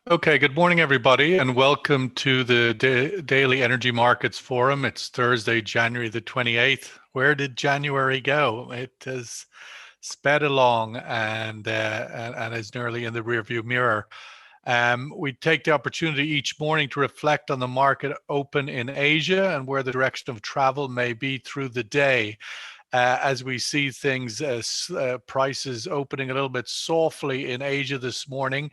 Okay, good morning, everybody, and welcome to the Daily Energy Markets Forum. It's Thursday, January the 28th. Where did January go? It has sped along and is nearly in the rearview mirror. We take the opportunity each morning to reflect on the market open in Asia and where the direction of travel may be through the day. As we see things, prices opening a little bit softly in Asia this morning.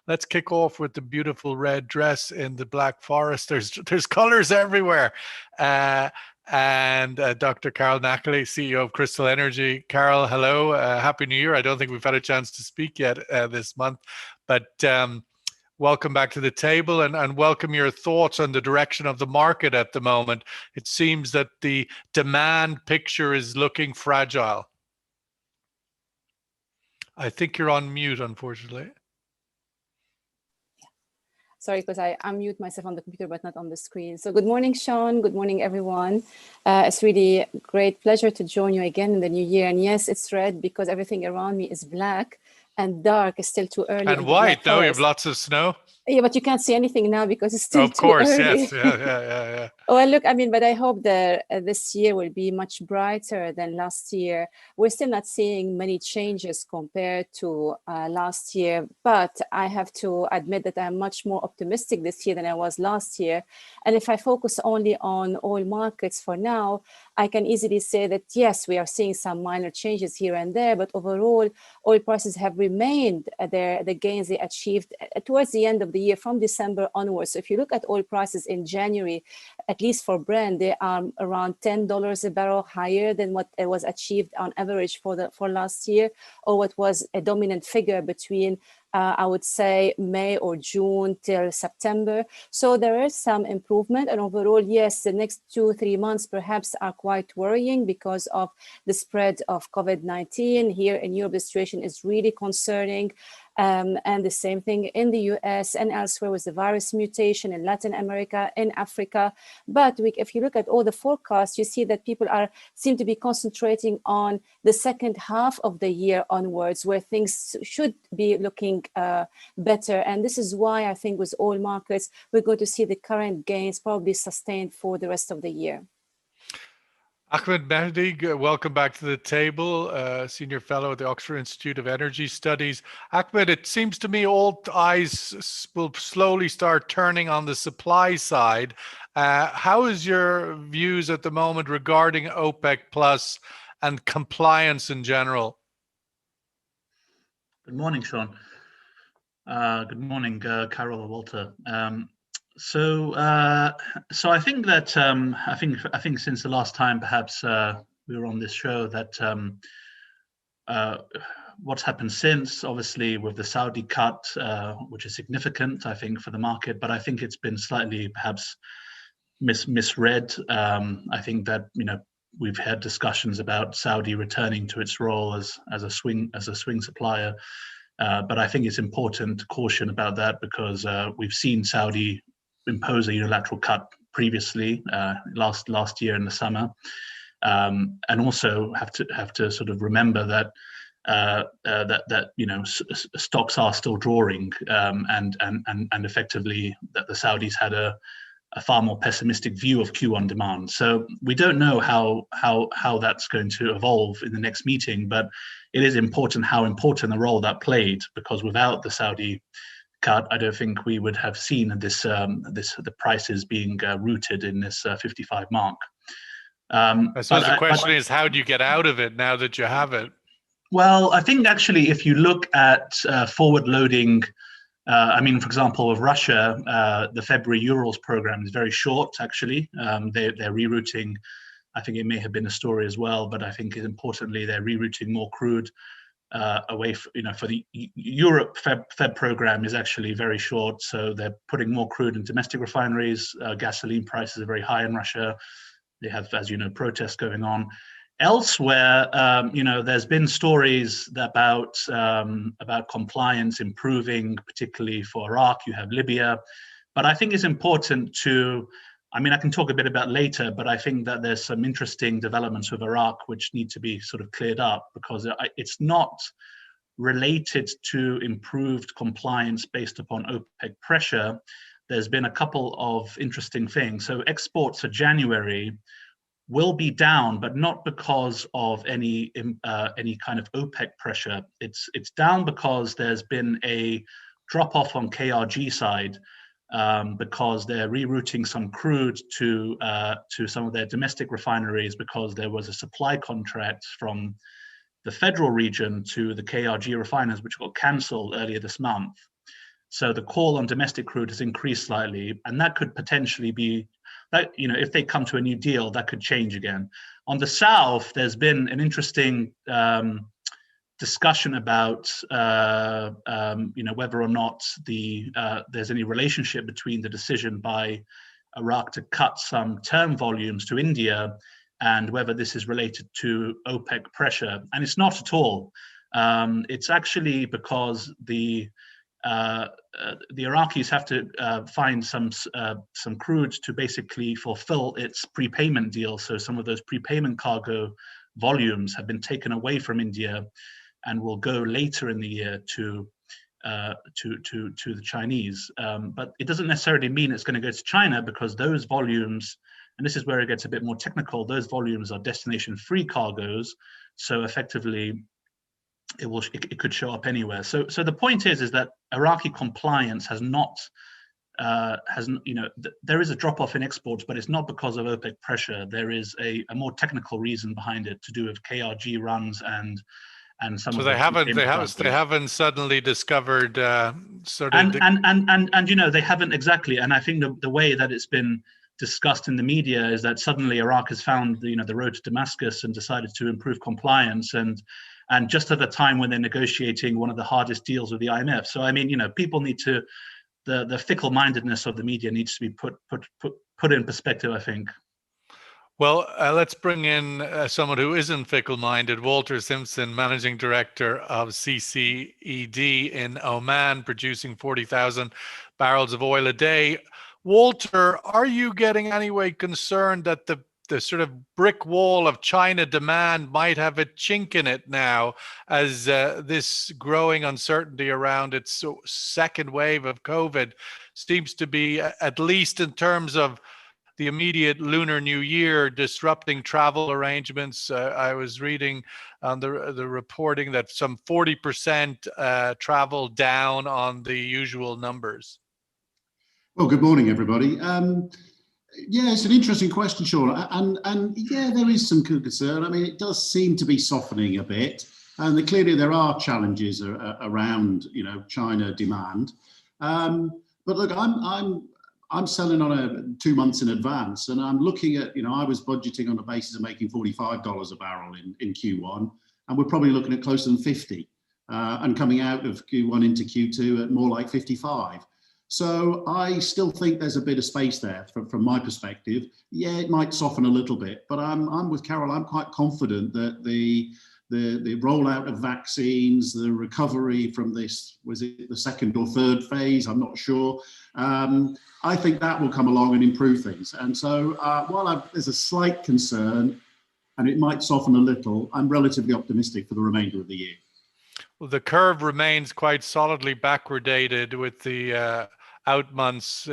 Let's kick off with the beautiful red dress in the Black Forest. There's colors everywhere. And Dr. Carole Nakhle, CEO of Crystol Energy. Carole, hello. Happy New Year. I don't think we've had a chance to speak yet this month, but welcome back to the table and welcome your thoughts on the direction of the market at the moment. It seems that the demand picture is looking fragile. I think you're on mute, unfortunately. Sorry, because I unmute myself on the computer, but not on the screen. So good morning, Sean. Good morning, everyone. It's really a great pleasure to join you again in the new year. And yes, it's red because everything around me is black and dark. It's still too early. And white, though, you have lots of snow. Yeah, but you can't see anything now because it's still too early. Of course, yes. Yeah. Well, look, but I hope that this year will be much brighter than last year. We're still not seeing many changes compared to last year, but I have to admit that I'm much more optimistic this year than I was last year. And if I focus only on oil markets for now, I can easily say that, yes, we are seeing some minor changes here and there, but overall, oil prices have remained the gains they achieved towards the end of the year from December onwards. So if you look at oil prices in January, at least for Brent, they are around $10 a barrel higher than what was achieved on average for last year, or what was a dominant figure between I would say May or June till September. So there is some improvement, and overall, yes, the next 2-3 months perhaps are quite worrying because of the spread of COVID-19. Here in Europe, the situation is really concerning. And the same thing in the US and elsewhere with the virus mutation in Latin America, in Africa. But if you look at all the forecasts, you see that people seem to be concentrating on the second half of the year onwards, where things should be looking better. And this is why I think with oil markets, we're going to see the current gains probably sustained for the rest of the year. Ahmed M, welcome back to the table, Senior Fellow at the Oxford Institute of Energy Studies. Ahmed, it seems to me all eyes will slowly start turning on the supply side. How is your views at the moment regarding OPEC Plus and compliance in general? Good morning, Sean. Good morning, Carole or Walter. So I think that I think since the last time perhaps we were on this show that what's happened since, obviously with the Saudi cut, which is significant, I think, for the market, but I think it's been slightly perhaps misread. I think that we've had discussions about Saudi returning to its role as a swing supplier, but I think it's important to caution about that because we've seen Saudi impose a unilateral cut previously last year in the summer, and also have to sort of remember that stocks are still drawing, and effectively that the Saudis had a far more pessimistic view of Q1 demand. So we don't know how that's going to evolve in the next meeting, but it is important how important the role that played, because without the Saudi cut, I don't think we would have seen the prices being rooted in this 55 mark. I suppose the question is, how do you get out of it now that you have it? Well, I think actually, if you look at forward loading, for example, with Russia, the February Urals program is very short. Actually, they're rerouting. I think it may have been a story as well, but I think importantly they're rerouting more crude away. For the Europe Feb program is actually very short, so they're putting more crude in domestic refineries. Gasoline prices are very high in Russia. They have, as you know, protests going on. Elsewhere, there's been stories about compliance improving, particularly for Iraq. You have Libya, but I think it's important to. I can talk a bit about later, but I think that there's some interesting developments with Iraq which need to be sort of cleared up, because it's not related to improved compliance based upon OPEC pressure, there's been a couple of interesting things. So exports for January will be down, but not because of any kind of OPEC pressure. It's down because there's been a drop off on KRG side, because they're rerouting some crude to some of their domestic refineries, because there was a supply contract from the federal region to the KRG refiners, which got cancelled earlier this month. So the call on domestic crude has increased slightly, and that could potentially be that, if they come to a new deal, that could change again. On the south, there's been an interesting discussion about whether or not there's any relationship between the decision by Iraq to cut some term volumes to India and whether this is related to OPEC pressure. And it's not at all. It's actually because the Iraqis have to find some crude to basically fulfill its prepayment deal. So some of those prepayment cargo volumes have been taken away from India and will go later in the year to the Chinese. But it doesn't necessarily mean it's going to go to China, because those volumes, and this is where it gets a bit more technical, those volumes are destination-free cargoes. So effectively, it could show up anywhere. So the point is that Iraqi compliance has not there is a drop off in exports, but it's not because of OPEC pressure. There is a more technical reason behind it, to do with KRG runs and some. So they haven't suddenly discovered they haven't exactly. And I think the way that it's been discussed in the media is that suddenly Iraq has found the road to Damascus and decided to improve compliance, and just at the time when they're negotiating one of the hardest deals with the IMF. So I mean, people need to, the fickle-mindedness of the media needs to be put in perspective, I think. Well, let's bring in someone who isn't fickle-minded, Walter Simpson, Managing Director of CCED in Oman, producing 40,000 barrels of oil a day. Walter, are you getting any way concerned that the sort of brick wall of China demand might have a chink in it now, as this growing uncertainty around its second wave of COVID seems to be, at least in terms of the immediate Lunar New Year, disrupting travel arrangements? I was reading on the reporting that some 40% travel down on the usual numbers. Well, good morning, everybody. Yeah, it's an interesting question, Sean, and yeah, there is some concern. I mean, it does seem to be softening a bit, and clearly there are challenges around China demand. But look, I'm selling on 2 months in advance, and I'm looking at I was budgeting on the basis of making $45 a barrel in Q1, and we're probably looking at closer than 50, and coming out of Q1 into Q2 at more like 55. So I still think there's a bit of space there from my perspective. Yeah, it might soften a little bit, but I'm with Carole. I'm quite confident that the rollout of vaccines, the recovery from this, was it the second or third phase? I'm not sure. I think that will come along and improve things. And so while there's a slight concern and it might soften a little, I'm relatively optimistic for the remainder of the year. Well, the curve remains quite solidly backwardated, with the out months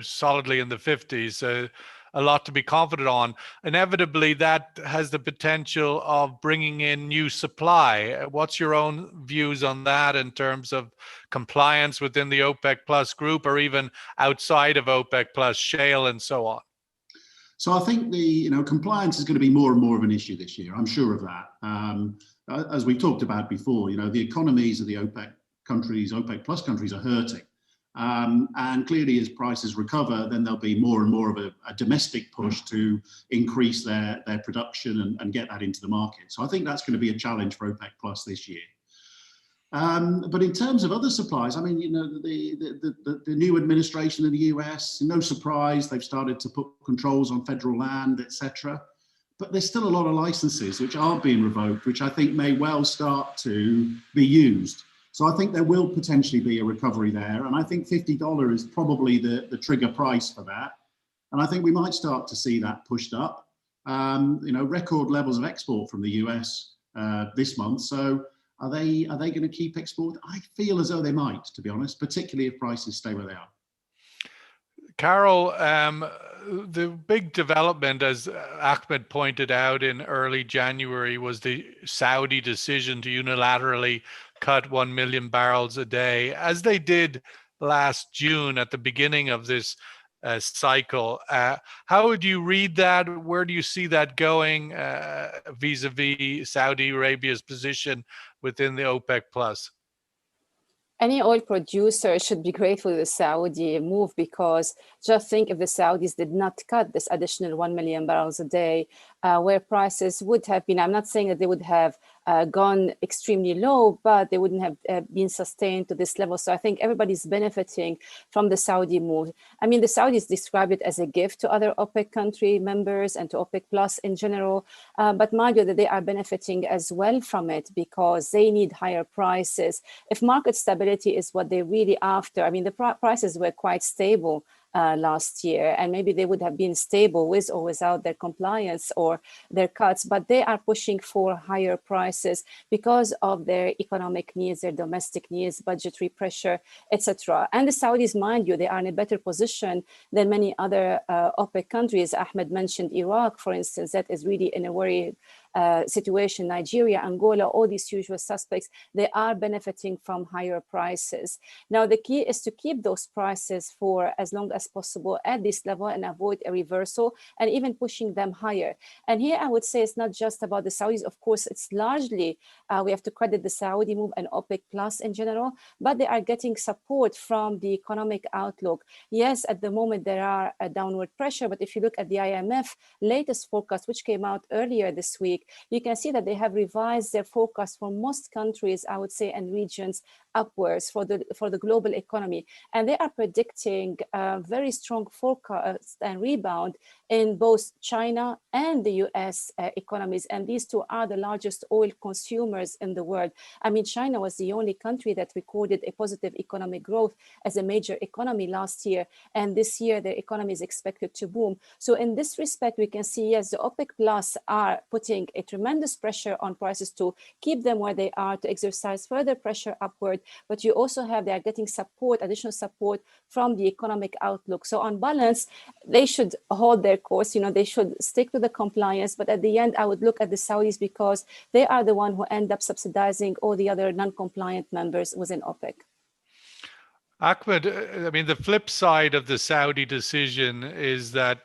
solidly in the 50s. A lot to be confident on. Inevitably, that has the potential of bringing in new supply. What's your own views on that in terms of compliance within the OPEC Plus group, or even outside of OPEC Plus, shale and so on? So I think the compliance is going to be more and more of an issue this year. I'm sure of that. As we talked about before, the economies of the OPEC countries, OPEC Plus countries, are hurting. And clearly, as prices recover, then there'll be more and more of a domestic push to increase their production and get that into the market. So I think that's going to be a challenge for OPEC Plus this year. But in terms of other supplies, I mean, the new administration in the US, no surprise, they've started to put controls on federal land, etc. But there's still a lot of licenses which aren't being revoked, which I think may well start to be used. So I think there will potentially be a recovery there. And I think $50 is probably the trigger price for that. And I think we might start to see that pushed up. Record levels of export from the US this month. So Are they going to keep exporting? I feel as though they might, to be honest, particularly if prices stay where they are. Carole, the big development, as Ahmed pointed out in early January, was the Saudi decision to unilaterally cut 1 million barrels a day, as they did last June at the beginning of this cycle. How would you read that? Where do you see that going vis-a-vis Saudi Arabia's position within the OPEC Plus? Any oil producer should be grateful to the Saudi move, because just think if the Saudis did not cut this additional 1 million barrels a day, where prices would have been, I'm not saying that they would have gone extremely low, but they wouldn't have been sustained to this level. So I think everybody's benefiting from the Saudi move. I mean, the Saudis describe it as a gift to other OPEC country members and to OPEC Plus in general. But mind you, that they are benefiting as well from it, because they need higher prices. If market stability is what they're really after, I mean, the prices were quite stable last year, and maybe they would have been stable with or without their compliance or their cuts, but they are pushing for higher prices because of their economic needs, their domestic needs, budgetary pressure, etc. And the Saudis, mind you, they are in a better position than many other OPEC countries. Ahmed mentioned Iraq, for instance, that is really in a worry situation. Nigeria, Angola, all these usual suspects, they are benefiting from higher prices. Now, the key is to keep those prices for as long as possible at this level and avoid a reversal and even pushing them higher. And here I would say it's not just about the Saudis. Of course, it's largely, we have to credit the Saudi move and OPEC Plus in general, but they are getting support from the economic outlook. Yes, at the moment there are a downward pressure, but if you look at the IMF latest forecast, which came out earlier this week, you can see that they have revised their forecast for most countries, I would say, and regions upwards for the global economy. And they are predicting a very strong forecast and rebound in both China and the US economies. And these two are the largest oil consumers in the world. I mean, China was the only country that recorded a positive economic growth as a major economy last year. And this year, their economy is expected to boom. So in this respect, we can see, yes, the OPEC Plus are putting a tremendous pressure on prices to keep them where they are, to exercise further pressure upward. But you also have, they are getting support, additional support from the economic outlook. So on balance, they should hold their course, you know, they should stick to the compliance. But at the end, I would look at the Saudis, because they are the one who end up subsidizing all the other non-compliant members within OPEC. Ahmed, I mean, the flip side of the Saudi decision is that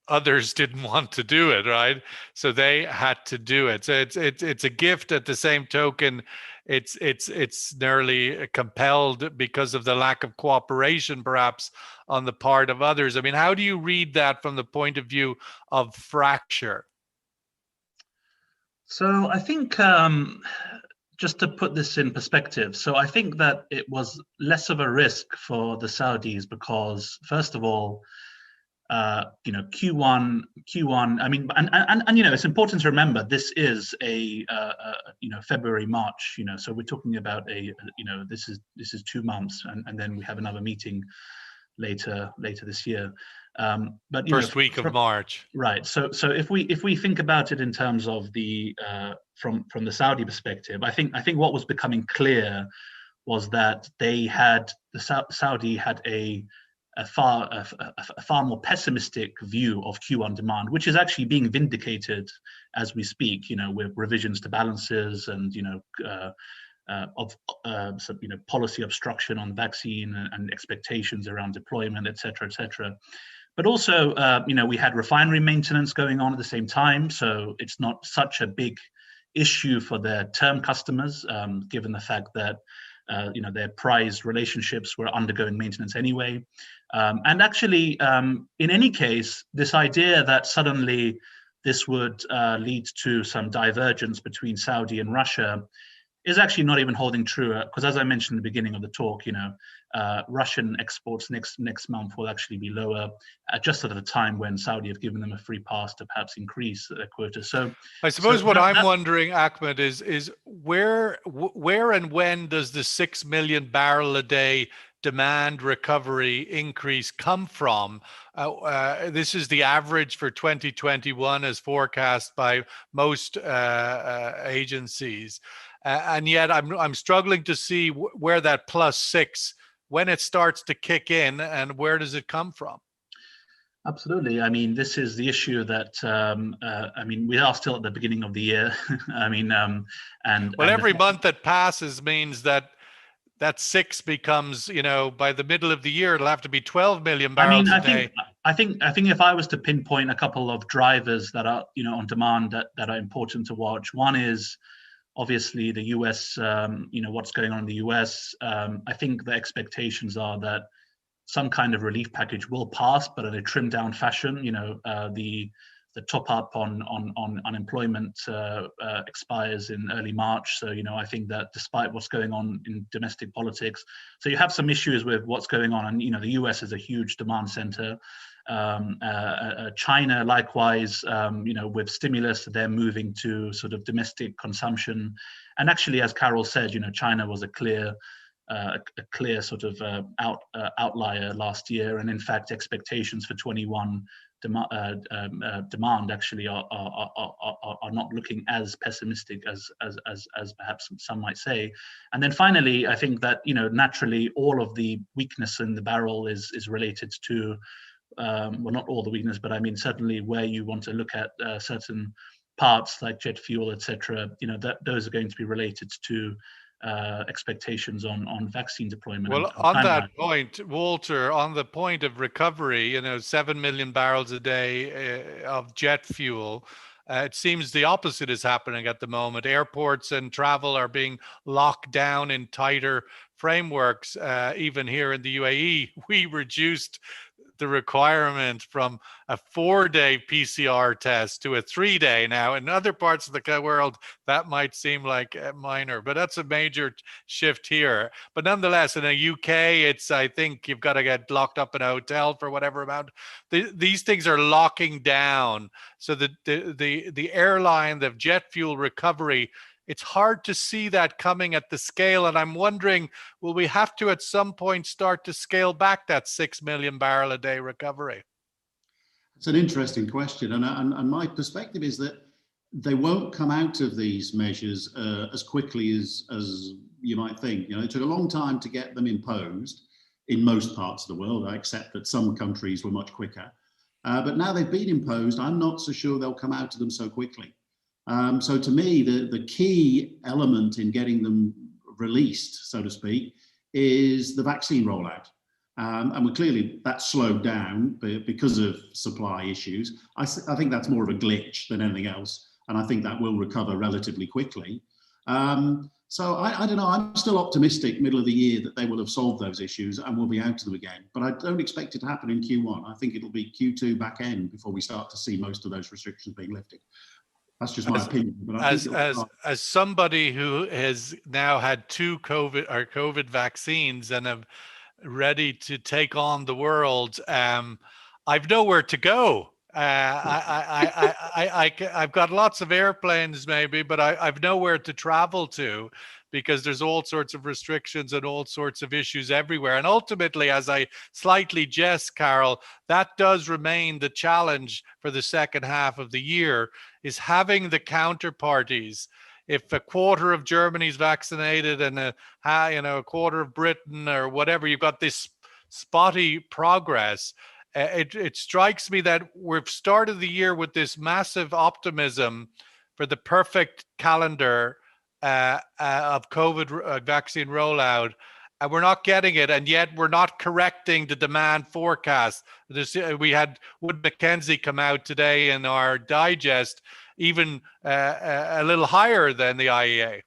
others didn't want to do it, right? So they had to do it. So it's a gift. At the same token, it's nearly compelled because of the lack of cooperation, perhaps, on the part of others. I mean, how do you read that from the point of view of fracture? So I think, just to put this in perspective, so I think that it was less of a risk for the Saudis because, first of all, you know, Q1. I mean, and you know, it's important to remember this is a you know, February, March. You know, so we're talking about you know, this is 2 months, and then we have another meeting later this year. But first week of March, right? So if we think about it in terms of the from the Saudi perspective, I think what was becoming clear was that they had Saudi had a far more pessimistic view of Q1 demand, which is actually being vindicated as we speak. You know, with revisions to balances and you know policy obstruction on vaccine and expectations around deployment, etc., etc. But also, you know, we had refinery maintenance going on at the same time, so it's not such a big issue for their term customers, given the fact that you know, their prized relationships were undergoing maintenance anyway. And actually, in any case, this idea that suddenly this would lead to some divergence between Saudi and Russia is actually not even holding true, because as I mentioned in the beginning of the talk, you know, Russian exports next month will actually be lower, just at a time when Saudi have given them a free pass to perhaps increase their quota. So I suppose what I'm wondering, Ahmed, is where and when does the 6 million barrel a day demand recovery increase come from? This is the average for 2021 as forecast by most agencies. and yet I'm struggling to see where that +6, when it starts to kick in, and where does it come from? Absolutely. I mean, this is the issue that I mean, we are still at the beginning of the year. I mean, and every month that passes means that 6 becomes, by the middle of the year, it'll have to be 12 million barrels a day. I think if I was to pinpoint a couple of drivers that are, on demand that are important to watch, one is obviously the US, what's going on in the US. I think the expectations are that some kind of relief package will pass, but in a trimmed down fashion. The top up on unemployment expires in early March. So, I think that despite what's going on in domestic politics, so you have some issues with what's going on. And, the US is a huge demand center. China, likewise, with stimulus, they're moving to sort of domestic consumption. And actually, as Carole said, China was a clear sort of outlier last year. And in fact, expectations for 21 demand actually are not looking as pessimistic as perhaps some might say. And then finally, I think that naturally all of the weakness in the barrel is related to well, not all the weakness, but I mean certainly where you want to look at certain parts like jet fuel, etc. That those are going to be related to expectations on vaccine deployment. Well, on that point, Walter, on the point of recovery, 7 million barrels a day of jet fuel, it seems the opposite is happening at the moment. Airports and travel are being locked down in tighter frameworks. Even here in the UAE, we reduced the requirement from a 4-day PCR test to a 3-day now. In other parts of the world, that might seem like minor, but that's a major shift here. But nonetheless, in the UK, I think you've got to get locked up in a hotel for whatever amount. These things are locking down. So the airline, the jet fuel recovery, it's hard to see that coming at the scale. And I'm wondering, will we have to at some point start to scale back that 6 million barrel a day recovery? It's an interesting question. And my perspective is that they won't come out of these measures as quickly as you might think. It took a long time to get them imposed in most parts of the world. I accept that some countries were much quicker. But now they've been imposed, I'm not so sure they'll come out of them so quickly. So to me, the key element in getting them released, so to speak, is the vaccine rollout. And we're clearly that's slowed down because of supply issues. I think that's more of a glitch than anything else. And I think that will recover relatively quickly. So I don't know, I'm still optimistic middle of the year that they will have solved those issues and we'll be out of them again. But I don't expect it to happen in Q1. I think it'll be Q2 back end before we start to see most of those restrictions being lifted. That's just my opinion. But as somebody who has now had 2 COVID vaccines and am ready to take on the world, I've nowhere to go. I've got lots of airplanes maybe, but I've nowhere to travel to because there's all sorts of restrictions and all sorts of issues everywhere. And ultimately, as I slightly jest, Carole, that does remain the challenge for the second half of the year, is having the counterparties. If a quarter of Germany's vaccinated and a quarter of Britain or whatever, you've got this spotty progress. It strikes me that we've started the year with this massive optimism for the perfect calendar of COVID vaccine rollout, and we're not getting it, and yet we're not correcting the demand forecast. We had Wood Mackenzie come out today in our digest, even a little higher than the IEA.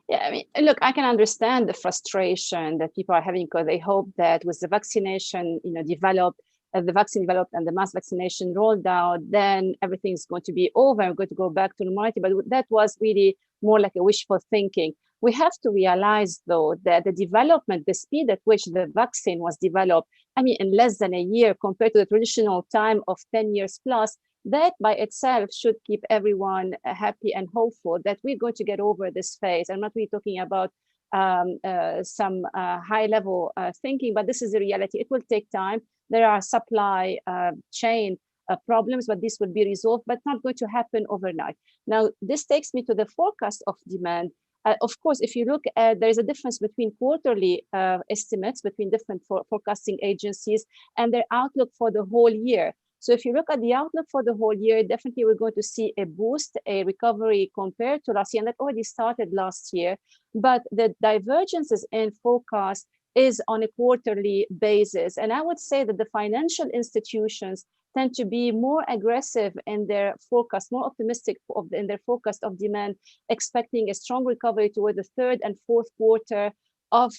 Yeah, I mean, look, I can understand the frustration that people are having because they hope that with the vaccination, developed, the vaccine developed and the mass vaccination rolled out, then everything's going to be over. We're going to go back to normality. But that was really more like a wishful thinking. We have to realize, though, that the development, the speed at which the vaccine was developed, I mean, in less than a year compared to the traditional time of 10 years plus, that by itself should keep everyone happy and hopeful that we're going to get over this phase. I'm not really talking about some high level thinking, but this is the reality. It will take time. There are supply chain problems, but this will be resolved, but not going to happen overnight. Now, this takes me to the forecast of demand. Of course, if you look at, there is a difference between quarterly estimates between different forecasting agencies and their outlook for the whole year. So if you look at the outlook for the whole year, definitely we're going to see a boost, a recovery compared to last year, and that already started last year. But the divergences in forecast is on a quarterly basis. And I would say that the financial institutions tend to be more aggressive in their forecast, more optimistic in their forecast of demand, expecting a strong recovery toward the third and fourth quarter of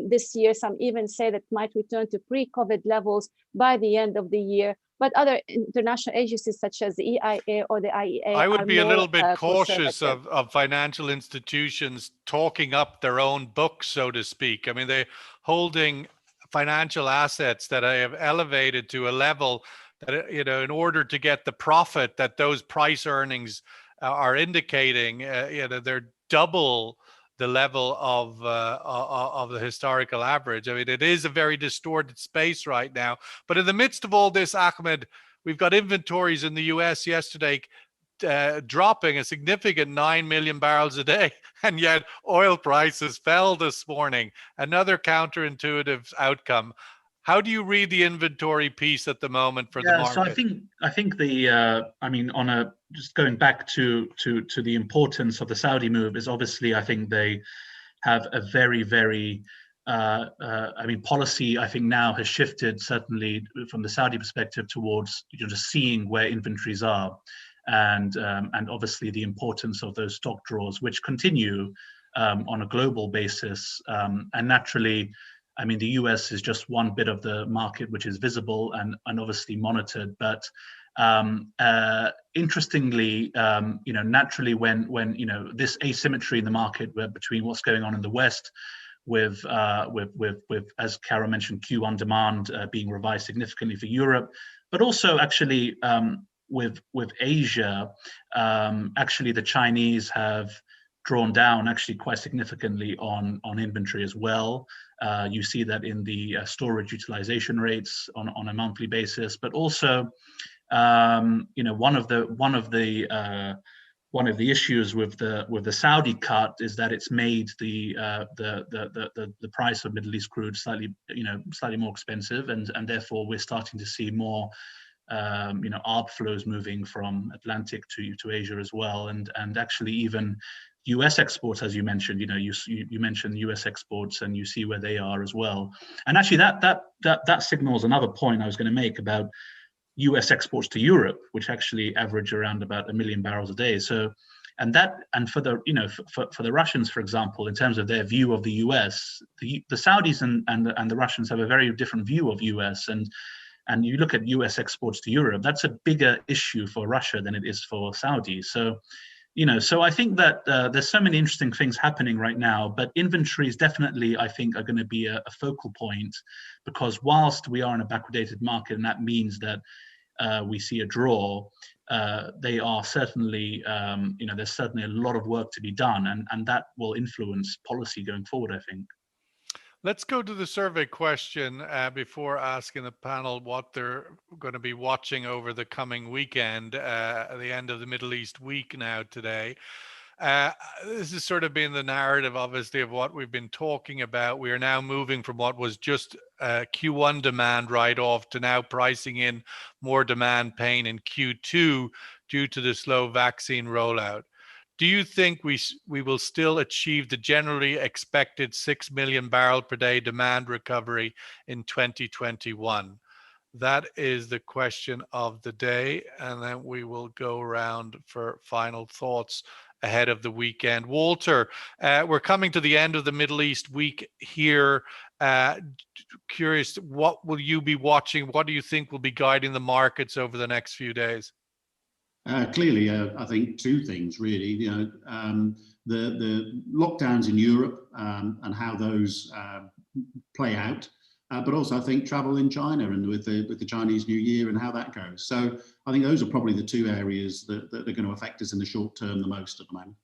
this year. Some even say that might return to pre-COVID levels by the end of the year. But other international agencies such as the EIA or the IEA I would be a little bit cautious of financial institutions talking up their own books, so to speak. I mean, they're holding financial assets that I have elevated to a level that, you know, in order to get the profit that those price earnings are indicating, you know, they're double the level of the historical average. I mean, it is a very distorted space right now. But in the midst of all this, Ahmed, we've got inventories in the US yesterday dropping a significant 9 million barrels a day, and yet oil prices fell this morning. Another counterintuitive outcome. How do you read the inventory piece at the moment for the market? So I think the I mean, just going back to the importance of the Saudi move is obviously, I think they have a very I mean, policy I think now has shifted certainly from the Saudi perspective towards, you know, just seeing where inventories are, and obviously the importance of those stock draws, which continue on a global basis, and naturally, I mean, the US is just one bit of the market which is visible and obviously monitored. But interestingly, you know, naturally, when you know, this asymmetry in the market between what's going on in the West with as Carole mentioned, Q1 demand being revised significantly for Europe, but also actually with Asia, actually the Chinese have drawn down actually quite significantly on inventory as well. You see that in the storage utilization rates on a monthly basis, but also, you know, one of the issues with the Saudi cut is that it's made the price of Middle East crude slightly more expensive, and therefore we're starting to see more you know, arb flows moving from Atlantic to Asia as well, and actually even US exports, as you mentioned, you know, you mentioned US exports, and you see where they are as well. And actually that signals another point I was going to make about US exports to Europe, which actually average around about 1 million barrels a day. So, and for the, you know, for the Russians, for example, in terms of their view of the US, the Saudis and the Russians have a very different view of US, and you look at US exports to Europe, that's a bigger issue for Russia than it is for Saudi. So, you know, so I think that there's so many interesting things happening right now, but inventories definitely, I think, are going to be a focal point, because whilst we are in a backwardated market, and that means that we see a draw, they are certainly, you know, there's certainly a lot of work to be done, and that will influence policy going forward, I think. Let's go to the survey question before asking the panel what they're going to be watching over the coming weekend, at the end of the Middle East week now today. This has sort of been the narrative, obviously, of what we've been talking about. We are now moving from what was just Q1 demand write-off to now pricing in more demand pain in Q2 due to the slow vaccine rollout. Do you think we will still achieve the generally expected 6 million barrel per day demand recovery in 2021? That is the question of the day, and then we will go around for final thoughts ahead of the weekend. Walter, we're coming to the end of the Middle East week here. Curious, what will you be watching? What do you think will be guiding the markets over the next few days? Clearly, I think two things really. You know, the lockdowns in Europe and how those play out, but also I think travel in China and with the Chinese New Year and how that goes. So I think those are probably the two areas that are going to affect us in the short term the most at the moment.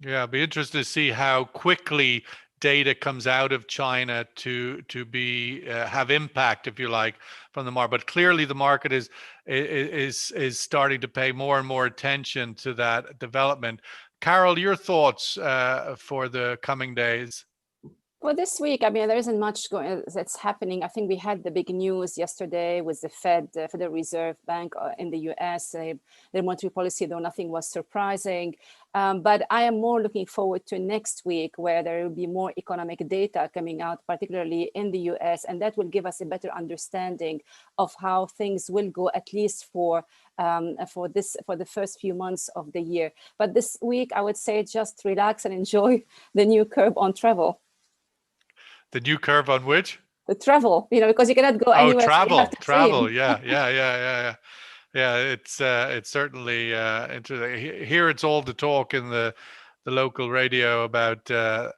Yeah, it'll be interesting to see how quickly data comes out of China to be have impact, if you like, from the market. But clearly, the market is starting to pay more and more attention to that development. Carole, your thoughts for the coming days? Well, this week, I mean, there isn't much that's happening. I think we had the big news yesterday with the Federal Reserve Bank in the US, their monetary policy, though nothing was surprising. But I am more looking forward to next week, where there will be more economic data coming out, particularly in the US, and that will give us a better understanding of how things will go, at least for the first few months of the year. But this week, I would say just relax and enjoy the new curve on travel. The new curve on which? The travel, because you cannot go anywhere. Travel. Yeah. It's certainly interesting. Here, it's all the talk in the local radio about the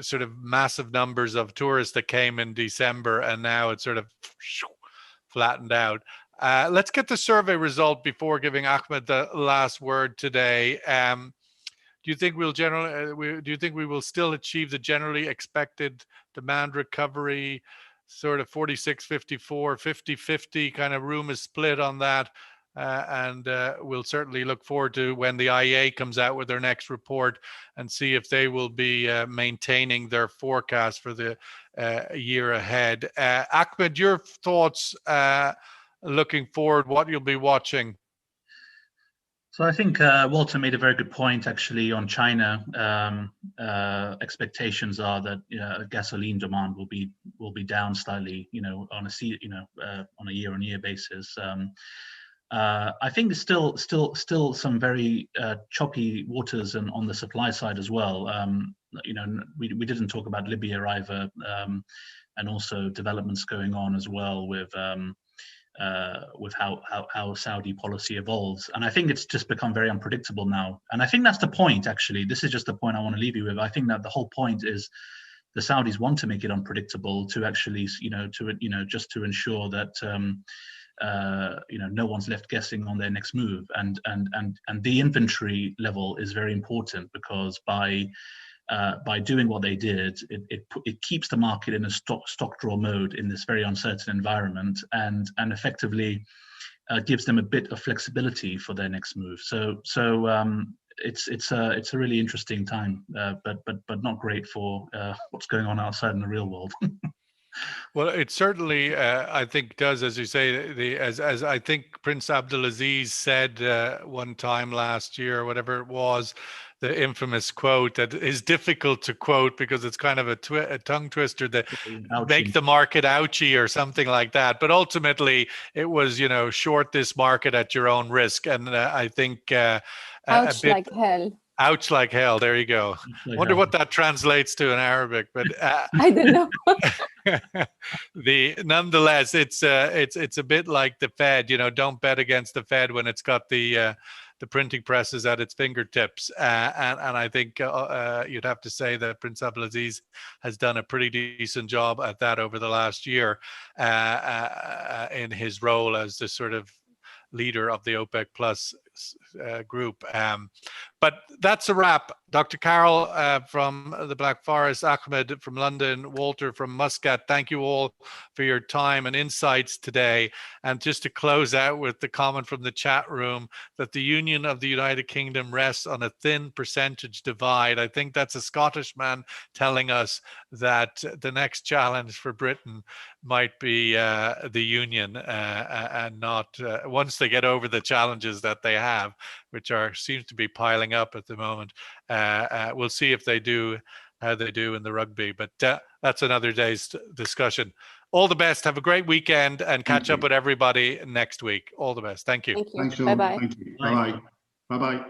sort of massive numbers of tourists that came in December, and now it's sort of flattened out. Let's get the survey result before giving Ahmed the last word today. Do you think we will still achieve the generally expected demand recovery, sort of 46-54, 50-50 kind of room is split on that? And we'll certainly look forward to when the IEA comes out with their next report and see if they will be maintaining their forecast for the year ahead. Ahmed, your thoughts looking forward, what you'll be watching? So I think Walter made a very good point actually on China. Expectations are that gasoline demand will be down slightly, on a year-on-year basis. I think there's still some very choppy waters on the supply side as well. We didn't talk about Libya either, and also developments going on as well with how Saudi policy evolves. And I think it's just become very unpredictable now. And I think that's the point, actually. This is just the point I want to leave you with. I think that the whole point is the Saudis want to make it unpredictable to actually, just to ensure that, no one's left guessing on their next move. And the inventory level is very important, because by doing what they did, it keeps the market in a stock draw mode in this very uncertain environment, and effectively gives them a bit of flexibility for their next move. So it's a really interesting time, but not great for what's going on outside in the real world. Well, it certainly, I think, does, as you say, as I think Prince Abdulaziz said one time last year, whatever it was, the infamous quote that is difficult to quote because it's kind of a tongue twister, that make the market ouchy or something like that. But ultimately, it was, short this market at your own risk. And I think ouch like hell. Ouch like hell. There you go. Wonder what that translates to in Arabic, but I don't know. Nonetheless, it's a bit like the Fed. Don't bet against the Fed when it's got the printing presses at its fingertips, and I think you'd have to say that Prince Abdulaziz has done a pretty decent job at that over the last year in his role as the sort of leader of the OPEC Plus group. But that's a wrap. Dr. Carole from the Black Forest, Ahmed from London, Walter from Muscat, thank you all for your time and insights today. And just to close out with the comment from the chat room that the Union of the United Kingdom rests on a thin percentage divide. I think that's a Scottish man telling us that the next challenge for Britain might be the Union, and not once they get over the challenges that they have, which seems to be piling up at the moment. We'll see if they do how they do in the rugby, but that's another day's discussion. All the best. Have a great weekend, and catch up with everybody next week. All the best. Thank you. Thank you. Thanks, Sean. Bye-bye. Thank you. Bye-bye. Bye-bye.